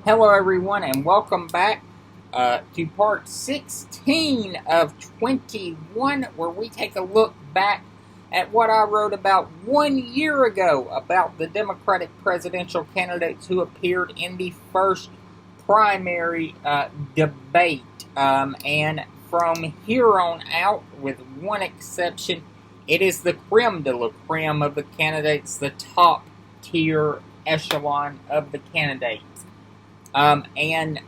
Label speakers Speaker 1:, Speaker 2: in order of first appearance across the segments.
Speaker 1: Hello, everyone, and welcome back to part 16 of 21, where we take a look back at what I wrote about 1 year ago about the Democratic presidential candidates who appeared in the first primary debate. And from here on out, with one exception, it is the creme de la creme of the candidates, the top tier echelon of the candidates. And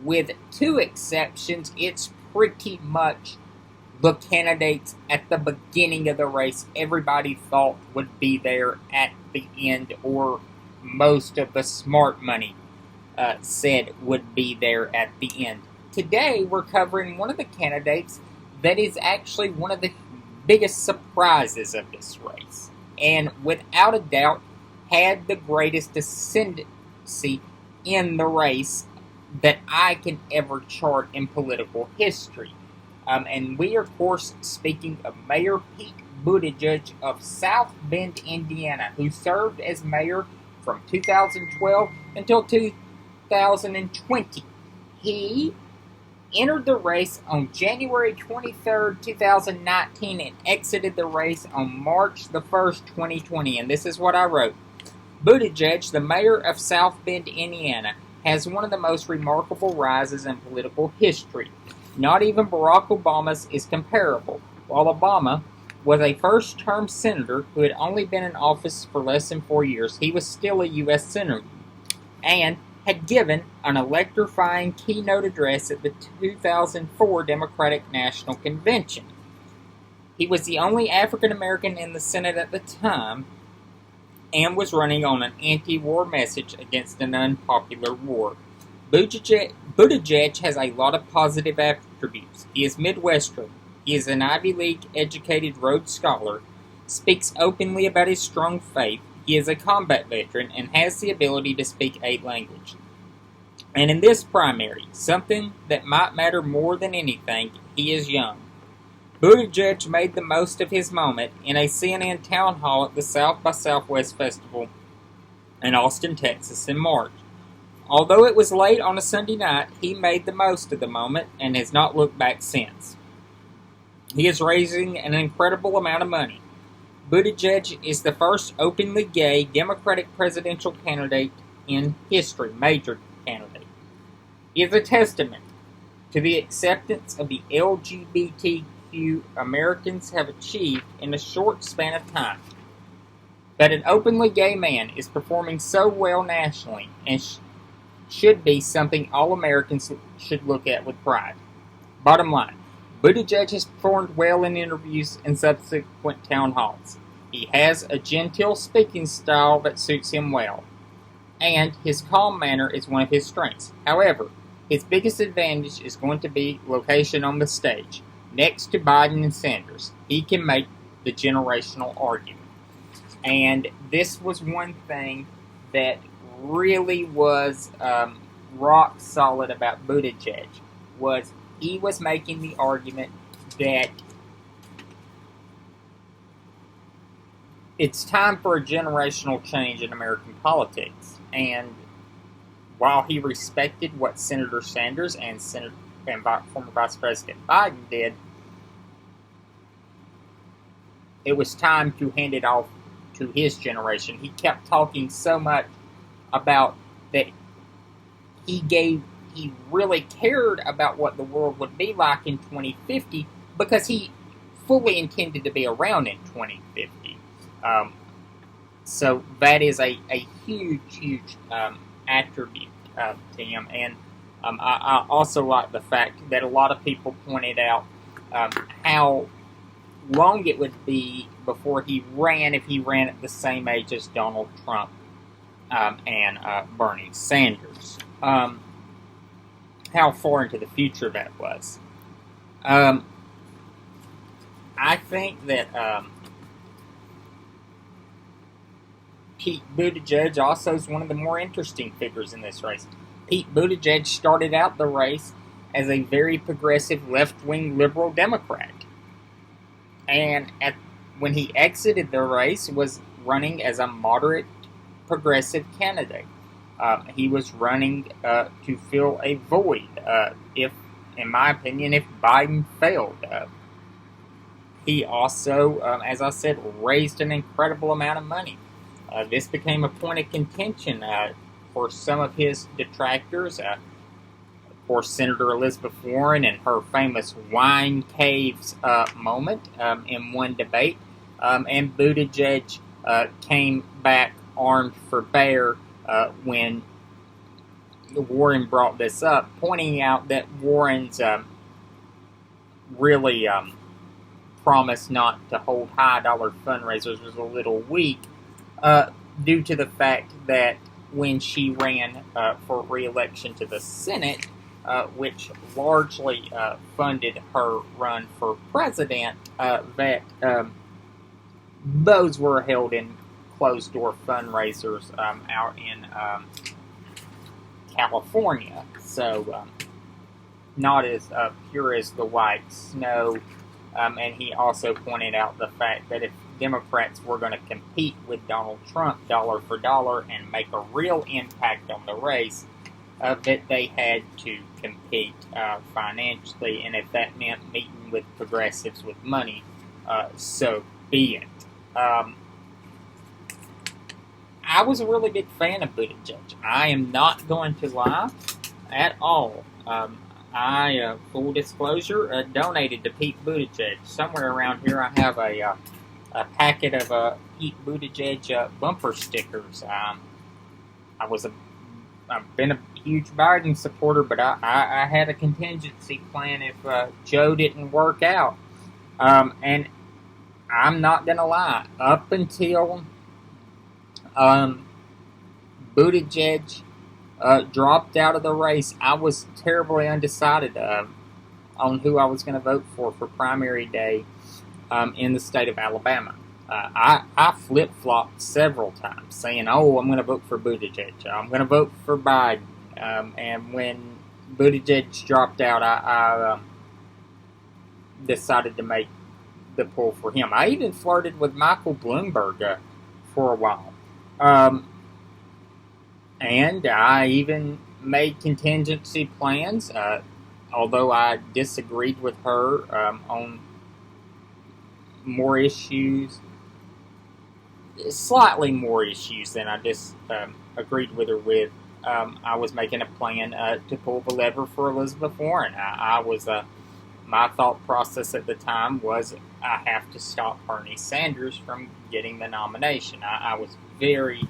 Speaker 1: with two exceptions, it's pretty much the candidates at the beginning of the race everybody thought would be there at the end, or most of the smart money said would be there at the end. Today, we're covering one of the candidates that is actually one of the biggest surprises of this race, and without a doubt, had the greatest ascendancy in the race that I can ever chart in political history. And we are, of course, speaking of Mayor Pete Buttigieg of South Bend, Indiana, who served as mayor from 2012 until 2020. He entered the race on January 23rd, 2019, and exited the race on March the 1st, 2020. And this is what I wrote. Buttigieg, the mayor of South Bend, Indiana, has one of the most remarkable rises in political history. Not even Barack Obama's is comparable. While Obama was a first-term senator who had only been in office for less than 4 years, he was still a U.S. senator and had given an electrifying keynote address at the 2004 Democratic National Convention. He was the only African American in the Senate at the time, and was running an anti-war message against an unpopular war. Buttigieg has a lot of positive attributes. He is Midwestern. He is an Ivy League-educated Rhodes Scholar, speaks openly about his strong faith. He is a combat veteran and has the ability to speak 8 languages. And in this primary, something that might matter more than anything, he is young. Buttigieg made the most of his moment in a CNN town hall at the South by Southwest Festival in Austin, Texas in March. Although it was late on a Sunday night, he made the most of the moment and has not looked back since. He is raising an incredible amount of money. Buttigieg is the first openly gay Democratic presidential candidate in history, major candidate. He is a testament to the acceptance of the LGBTQ Americans have achieved in a short span of time. That an openly gay man is performing so well nationally and should be something all Americans should look at with pride. Bottom line, Buttigieg has performed well in interviews and subsequent town halls. He has a genteel speaking style that suits him well, and his calm manner is one of his strengths. However, his biggest advantage is going to be location on the stage. Next to Biden and Sanders, he can make the generational argument. And this was one thing that really was rock solid about Buttigieg, was he was making the argument that it's time for a generational change in American politics. And while he respected what Senator Sanders and former Vice President Biden did, it was time to hand it off to his generation. He kept talking so much about that he really cared about what the world would be like in 2050 because he fully intended to be around in 2050. So that is a huge attribute to him. And I also like the fact that a lot of people pointed out how long it would be before he ran if he ran at the same age as Donald Trump and Bernie Sanders. How far into the future that was. I think that Pete Buttigieg also is one of the more interesting figures in this race. Pete Buttigieg started out the race as a very progressive left-wing liberal Democrat. And when he exited the race, was running as a moderate progressive candidate. He was running to fill a void, if, in my opinion, if Biden failed. He also, as I said, raised an incredible amount of money. This became a point of contention for some of his detractors. Of course, Senator Elizabeth Warren and her famous wine caves moment in one debate, and Buttigieg came back armed for bear when Warren brought this up, pointing out that Warren's really promise not to hold high-dollar fundraisers was a little weak due to the fact that when she ran for re-election to the Senate, which largely funded her run for president, that those were held in closed-door fundraisers out in California, so not as pure as the white snow. And he also pointed out the fact that if Democrats were going to compete with Donald Trump dollar for dollar and make a real impact on the race, that they had to compete financially, and if that meant meeting with progressives with money, so be it. I was a really big fan of Buttigieg. I am not going to lie at all. I, full disclosure, donated to Pete Buttigieg. Somewhere around here I have a packet of Pete Buttigieg bumper stickers. I've been a huge Biden supporter, but I had a contingency plan if Joe didn't work out. And I'm not going to lie, up until Buttigieg dropped out of the race, I was terribly undecided on who I was going to vote for primary day in the state of Alabama. I flip-flopped several times, saying, oh, I'm going to vote for Buttigieg, I'm going to vote for Biden. And when Buttigieg dropped out, I decided to make the pull for him. I even flirted with Michael Bloomberg for a while. And I even made contingency plans, although I disagreed with her on more issues, slightly more issues than I just agreed with her with. I was making a plan to pull the lever for Elizabeth Warren. My thought process at the time was I have to stop Bernie Sanders from getting the nomination. I was very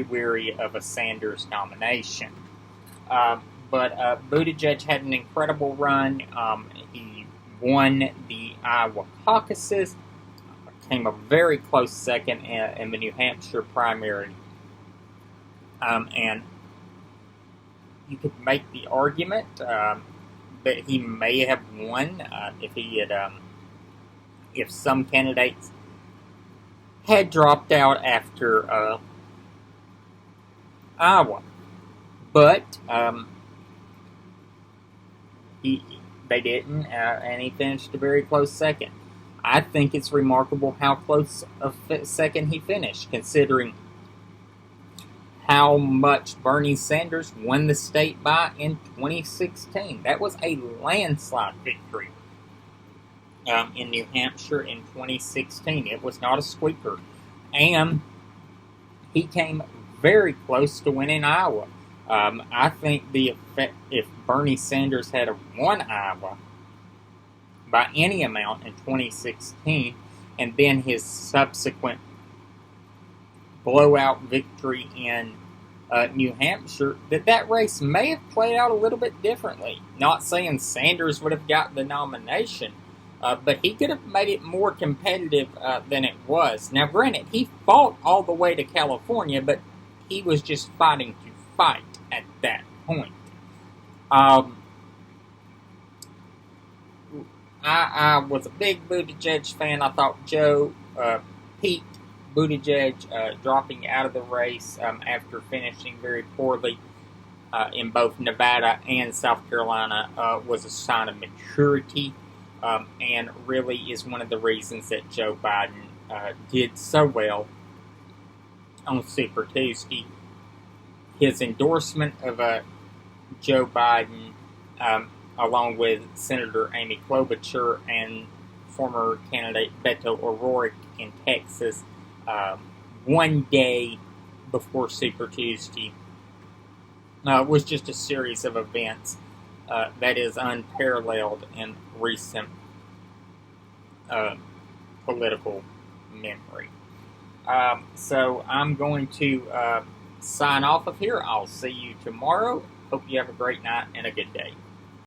Speaker 1: weary of a Sanders nomination. But Buttigieg had an incredible run. He won the Iowa caucuses, came a very close second in the New Hampshire primary. And you could make the argument that he may have won if he had, if some candidates had dropped out after Iowa, but they didn't, and he finished a very close second. I think it's remarkable how close a second he finished, considering how much Bernie Sanders won the state by in 2016. That was a landslide victory in New Hampshire in 2016. It was not a squeaker. And he came very close to winning Iowa. I think if Bernie Sanders had won Iowa by any amount in 2016, and then his subsequent blowout victory in New Hampshire, that race may have played out a little bit differently. Not saying Sanders would have got the nomination, but he could have made it more competitive than it was. Now, granted, he fought all the way to California, but he was just fighting to fight at that point. I was a big Buttigieg fan. I thought Pete Buttigieg dropping out of the race after finishing very poorly in both Nevada and South Carolina was a sign of maturity, and really is one of the reasons that Joe Biden did so well on Super Tuesday. his endorsement of Joe Biden, along with Senator Amy Klobuchar and former candidate Beto O'Rourke in Texas, one day before Super Tuesday, was just a series of events that is unparalleled in recent political memory. So I'm going to sign off of here. I'll see you tomorrow. Hope you have a great night and a good day.